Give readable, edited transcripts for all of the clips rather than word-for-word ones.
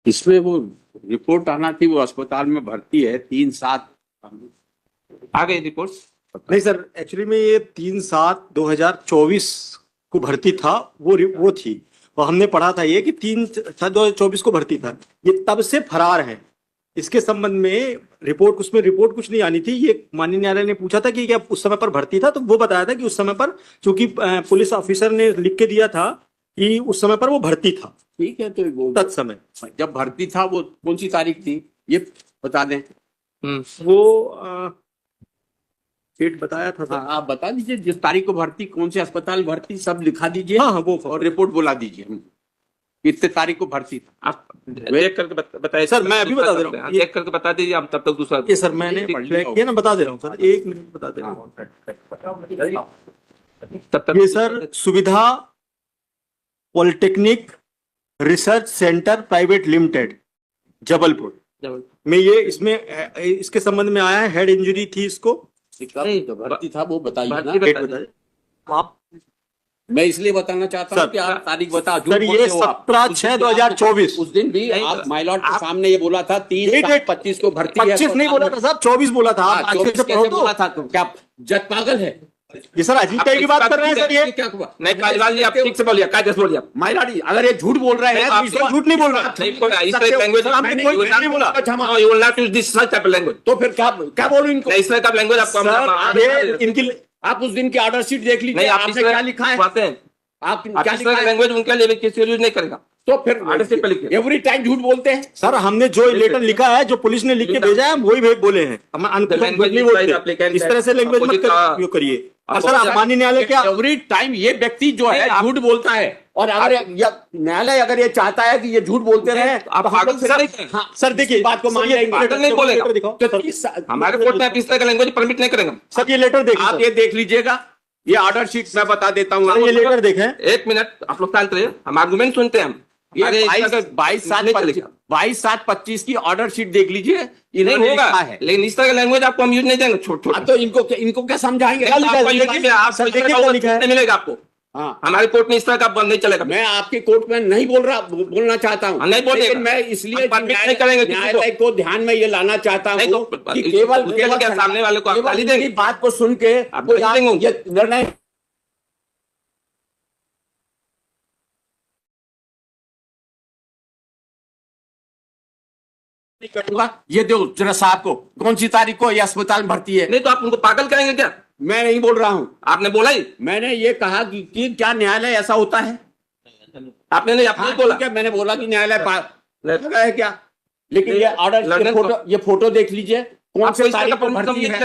इसमें वो रिपोर्ट आना थी, वो अस्पताल में भर्ती है 3/7। आ गई रिपोर्ट? नहीं सर, एक्चुअली में ये 3/7/2024 को भर्ती था, वो थी। और हमने पढ़ा था ये कि 3/7/2024 को भर्ती था, ये तब से फरार है। इसके संबंध में उसमें रिपोर्ट कुछ नहीं आनी थी। ये माननीय न्यायालय ने पूछा था कि क्या उस समय पर भर्ती था, तो वो बताया था कि उस समय पर चूंकि पुलिस ऑफिसर ने लिख के दिया था कि उस समय पर वो भर्ती था। ठीक है, तो वो तत्समय जब भर्ती था वो कौन सी तारीख थी ये बता दें। वो डेट बताया था। हाँ, आप बता दीजिए जिस तारीख को भर्ती, कौन से अस्पताल भर्ती, सब लिखा दीजिए। हाँ वो और रिपोर्ट बुला दीजिए कितने तारीख को भर्ती था। आप चेक करके बताइए सर, मैं अभी बता दे रहा हूँ। चेक करके बता दीजिए, हम तब तक दूसरा। ये सर मैंने चेक किया ना, बता दे रहा हूँ सर, 1 मिनट बता दे रहा हूँ। तब तक ये सर सुविधा polytechnic research centre private limited Jabalpur में ये इसके संबंध में आया है। हेड इंजरी थी इसको। जो भर्ती था वो बताइए ना। डेट बताइए आप। मैं इसलिए बताना चाहता हूँ कि आप तारीख बता। सर ये 17/6/2024 उस दिन भी आप माइलॉर्ड के सामने ये बोला था 3/25 को भर्ती है। 25 नहीं बोला था साहब, 24 बोला था। आप आगे से पढ़ो तो। बोला था, तो क्या जज पागल है? ये सर अजीत की बात कर रहे हैं सर। ये क्या हुआ? नहीं काजवाल जी, आप ठीक से बोलिए, कायदे से बोलिए। माइलॉर्ड, अगर ये झूठ बोल रहे हैं तो इसको झूठ नहीं बोल रहा। नहीं कोई इस तरह लैंग्वेज नहीं बोला। You will not use this such type language. तो फिर क्या बोलूं इनको? नहीं, इस तरह का लैंग्वेज आपको इनकी आप उस दिन की ऑर्डर शीट देख लीजिए। नहीं, आप आपने क्या लिखा है? बातें आप क्या क्या इस लिखा तरह है? लैंग्वेज उनके लिए किसी यूज नहीं करेगा। तो फिर ऑर्डर शीट पे लिखिए। एवरी टाइम झूठ बोलते हैं सर। हमने जो लेटर लिखा है, जो पुलिस ने लिख के भेजा है, हम वही बोले हैं। हम लैंग्वेज नहीं बोलते। इस तरह से लैंग्वेज मत उपयोग करिए। और सर आप माननीय न्यायालय क्या एवरी टाइम ये व्यक्ति जो है झूठ बोलता है। और अगर न्यायालय अगर ये चाहता है कि ये झूठ बोलते रहे, आप पागल से नहीं करें। हाँ सर, देखिए बात को मान जाएंगे। पागल नहीं बोलेगा। दिखाओ हमारे कोर्ट में आप इस तरह का लैंग्वेज परमिट नहीं करेंगे। सर। ये लेटर देखिए, आप ये देख लीजिएगा, ये ऑर्डर शीट मैं बता देता हूँ। ये लेटर देखें। एक मिनट आप लोग शांत रहिए, हम आर्गुमेंट सुनते हैं। हम ये 22/7/25 की ऑर्डर शीट देख लीजिए। नहीं इन्होंने होगा लिखा है। लेकिन इस तरह का लैंग्वेज आपको हम यूज नहीं देंगे। छोटे तो इनको क्या समझाएंगे? नहीं मिलेगा आपको। हाँ, हमारे कोर्ट में इस तरह का बंद नहीं चलेगा। मैं आपके कोर्ट में नहीं बोलना चाहता हूँ। नहीं बोलेगा। लेकिन मैं इसलिए नहीं करेंगे न्यायालय को ध्यान में ये लाना चाहता हूँ कि केवल सामने वाले को आप गाली देंगे। बात को सुन के आप गाली देंगे। ये निर्णय करूंगा। ये दो जरा साहब को, कौन सी तारीख को ये अस्पताल में भर्ती है? नहीं तो आप उनको पागल करेंगे क्या? मैं नहीं बोल रहा हूँ। आपने बोला ही। मैंने ये कहा कि क्या न्यायालय ऐसा होता है? आपने नहीं, आपने हाँ, बोला। क्या मैंने बोला कि न्यायालय पागल है क्या? लेकिन ये ऑर्डर, ये फोटो देख लीजिए, कौन से तारीख को भर्ती है।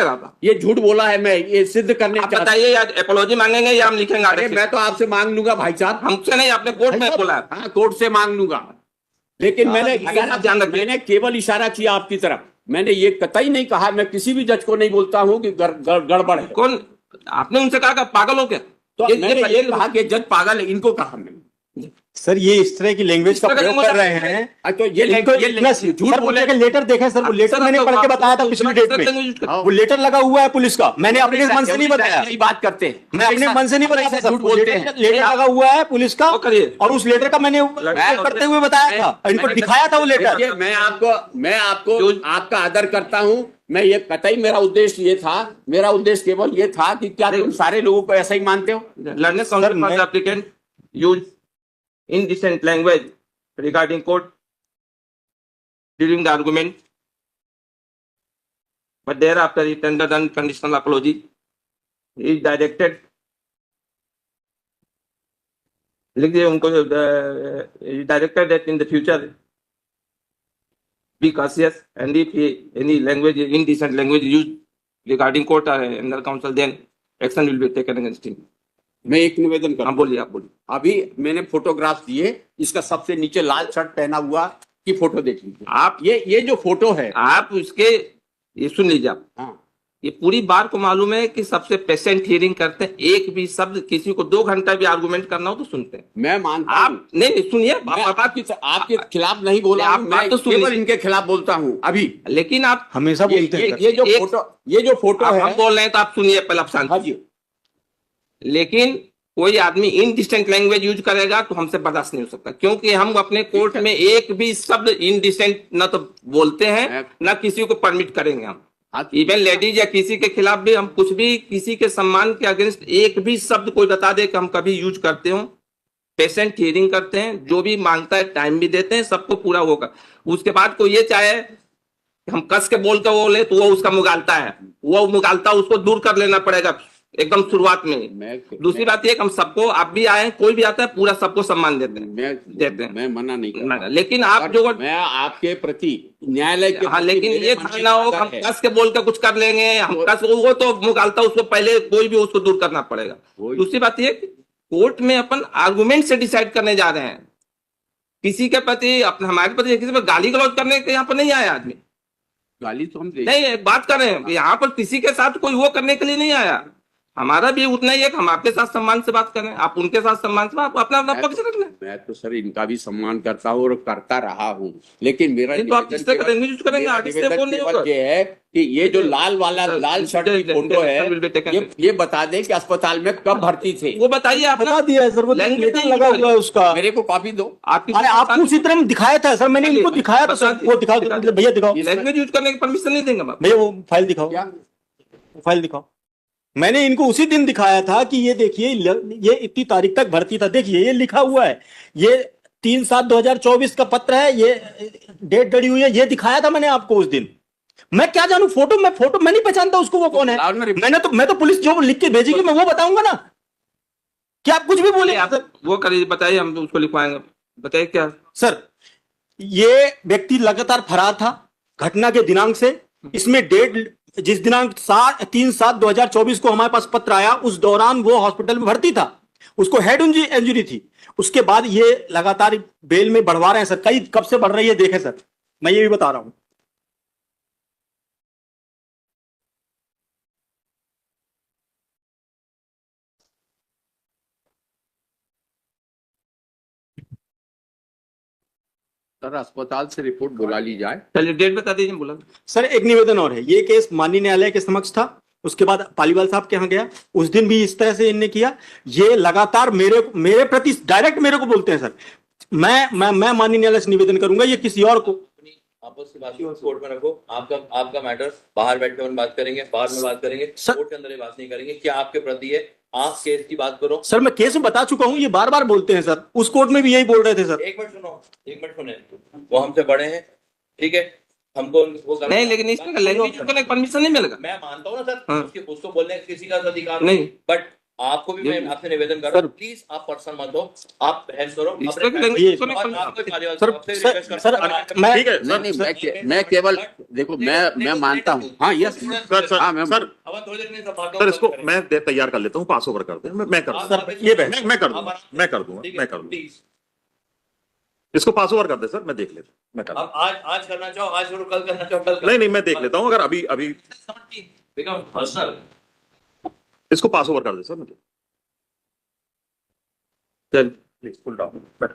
ये झूठ बोला है, मैं ये सिद्ध करने आप बताइए, या अपोलॉजी मांगेंगे या हम लिखेंगे? अरे मैं तो आपसे मांग लूंगा भाई साहब। हमसे नहीं, आपने कोर्ट में बोला है। हाँ, कोर्ट से मांग लूंगा। लेकिन मैंने केवल इशारा किया आपकी तरफ। मैंने ये कतई नहीं कहा, मैं किसी भी जज को नहीं बोलता हूँ कि गड़बड़ है। कौन? आपने उनसे कहा पागल हो क्या? तो मैंने ये कहा कि जज पागल है, इनको कहा मैंने। सर ये इस तरह की लैंग्वेज का प्रयोग कर रहे हैं। तो ये झूठ बोले। लेटर देखें सर, वो लेटर मैंने पढ़ के बताया था पिछली डेट में। वो लेटर लगा हुआ है पुलिस का, मैंने अपने मन से नहीं बताया। यही बात करते हैं, मैं अपने मन से नहीं बताया। झूठ बोलते हैं। लेटर लगा हुआ है पुलिस का, और उस लेटर का मैंने करते हुए बताया था, इनको दिखाया था वो लेटर। मैं आपको आपका आदर करता हूँ। मैं ये कतई मेरा उद्देश्य केवल ये था कि क्या तुम सारे लोगों को ऐसा ही मानते हो? Learning council for the applicant use indecent language regarding court during the argument, but thereafter he tendered unconditional apology. He is directed, लिख दिए उनको, directed that in the future be cautious, and if any language, indecent language used regarding court or under counsel, then action will be taken against him. मैं एक निवेदन कर, बोलिए, आप बोलिए। अभी मैंने फोटोग्राफ दिए, इसका सबसे नीचे लाल शर्ट पहना हुआ की फोटो देख लीजिए आप। ये जो फोटो है, आप उसके ये सुन लीजिए आप। हाँ, ये पूरी बार को मालूम है कि सबसे पेशेंट हियरिंग करते हैं। एक भी शब्द किसी को 2 घंटा भी आर्गुमेंट करना हो तो सुनते हैं। मैं मानता आप हूं। नहीं सुनिए, आपके खिलाफ नहीं बोला, आप मैं तो सुन केवल इनके खिलाफ बोलता हूं अभी। लेकिन आप हमेशा बोलते हैं। ये जो फोटो आप है, हम बोल रहे हैं तो आप सुनिए पहले, आप शांत। हाँ जी। लेकिन कोई आदमी इनडिसेंट लैंग्वेज यूज करेगा तो हमसे बर्दाश्त नहीं हो सकता, क्योंकि हम अपने कोर्ट में एक भी शब्द इनडिसेंट ना तो बोलते हैं ना किसी को परमिट करेंगे हम। इवन लेडीज या किसी के खिलाफ भी हम कुछ भी किसी के सम्मान के अगेंस्ट एक भी शब्द कोई बता दे कि हम कभी यूज करते हो। पेशेंट हियरिंग करते हैं, जो भी मांगता है टाइम भी देते हैं, सबको पूरा होगा। उसके बाद कोई ये चाहे हम कस के बोल कर बोले तो वो उसका मुगालता है, वो मुगालता उसको दूर कर लेना पड़ेगा एकदम शुरुआत में। दूसरी बात ये हम सबको, आप भी आए कोई भी आता है, पूरा सबको सम्मान देते हैं, मैं मना नहीं कर रहा, लेकिन आप जो मैं आपके प्रति न्यायालय के, हाँ, लेकिन ये ना हो हम कस के बोल कर कुछ कर लेंगे, हम कस वो तो मुगालता उसको पहले कोई भी उसको दूर करना पड़ेगा। दूसरी बात ये कोर्ट में अपन आर्गुमेंट से डिसाइड करने जा रहे हैं, किसी के प्रति अपने हमारे प्रति किसी पर गाली गलौज करने के यहाँ पर नहीं आया आदमी। गाली तो हम नहीं, बात कर रहे हैं यहाँ पर किसी के साथ कोई वो करने के लिए नहीं आया। हमारा भी उतना ही है कि हम आपके साथ सम्मान से बात करें, आप उनके साथ सम्मान से, आप अपना अपना पक्ष रख लें। मैं तो सर इनका भी सम्मान करता हूँ और करता रहा हूँ, लेकिन मेरा तो आप किस तरह का लैंग्वेज यूज करेंगे, आर्टिस्ट से बोल नहीं होगा। ये है कि ये जो लाल वाला लाल शर्ट की फोटो है, ये बता दें कि अस्पताल में कब भर्ती थे। वो बताइए, आप बता दिया है सर, वो लैंग्वेज लगा हुआ है उसका। मेरे को कॉपी दो। अरे आपको उसी तरह दिखाया था सर, मैंने इनको दिखाया था सर, वो दिखाओ भैया, दिखाओ लैंग्वेज यूज करने की परमिशन नहीं देंगे भैया, वो फाइल दिखाओ, फाइल दिखाओ। मैंने इनको उसी दिन दिखाया था कि ये देखिए, ये इतनी तारीख तक भर्ती था, देखिए ये लिखा हुआ है, ये 3/7/2024 का पत्र है, ये डेट डली हुई है, ये दिखाया था मैंने आपको उस दिन। मैं क्या जानू, फोटो मैं नहीं पहचानता उसको, वो कौन है। मैं तो पुलिस जो लिख के भेजेगी मैं वो बताऊंगा ना, क्या आप कुछ भी बोले। आप वो करिए, बताइए, हम उसको लिखवाएंगे, बताइए क्या। सर, ये व्यक्ति लगातार फरार था घटना के दिनांक से। इसमें डेट, जिस दिनांक 3/7/2024 को हमारे पास पत्र आया, उस दौरान वो हॉस्पिटल में भर्ती था, उसको हेड इंजरी थी। उसके बाद ये लगातार बेल में बढ़वा रहे हैं सर, कई कब से बढ़ रही है देखें सर, मैं ये भी बता रहा हूं। सर अस्पताल से रिपोर्ट बुला ली जाए। चलिए डेट बता दीजिए। बोला सर एक निवेदन और है, ये केस माननीय न्यायालय के समक्ष था, उसके बाद पालीवाल साहब के यहाँ गया, उस दिन भी इस तरह से इनने किया। ये लगातार मेरे प्रति डायरेक्ट मेरे को बोलते हैं सर। मैं माननीय न्यायालय से निवेदन करूंगा, ये किसी और को आपस की बात कोर्ट में रखो। आपका मैटर बाहर बैठ के बात करेंगे, बाहर में बात करेंगे, कोर्ट के अंदर ये बात नहीं करेंगे। क्या आपके प्रति है, आप केस की बात करो। सर मैं केस में बता चुका हूं, ये बार बार बोलते हैं सर, उस कोर्ट में भी यही बोल रहे थे सर। एक मिनट सुनो, एक मिनट सुने, वो हमसे बड़े हैं, ठीक है, हमको वो नहीं, लेकिन इसमें लैंग्वेज यूज करने का परमिशन नहीं मिलेगा। मैं मानता हूँ ना सर, उसको बोलने का किसी का अधिकार नहीं, बट आपको भी मैं आपसे निवेदन कर रहा हूँ, प्लीज आप पर्सन मत हो, आप बहस करो। मैं केवल देखो, मैं मानता हूँ, हाँ यस सर इसको मैं तैयार कर लेता हूँ, पास ओवर कर दे, मैं कर दूंगा, इसको पास ओवर कर दे सर, मैं देख लेता हूँ, मैं कर अब आज करना चाहो आज करो, कल करना चाहो कल। नहीं मैं देख लेता हूँ, अगर अभी इसको पास ओवर कर दे सर, मतलब चल प्लीज फुल डाउन बैठ।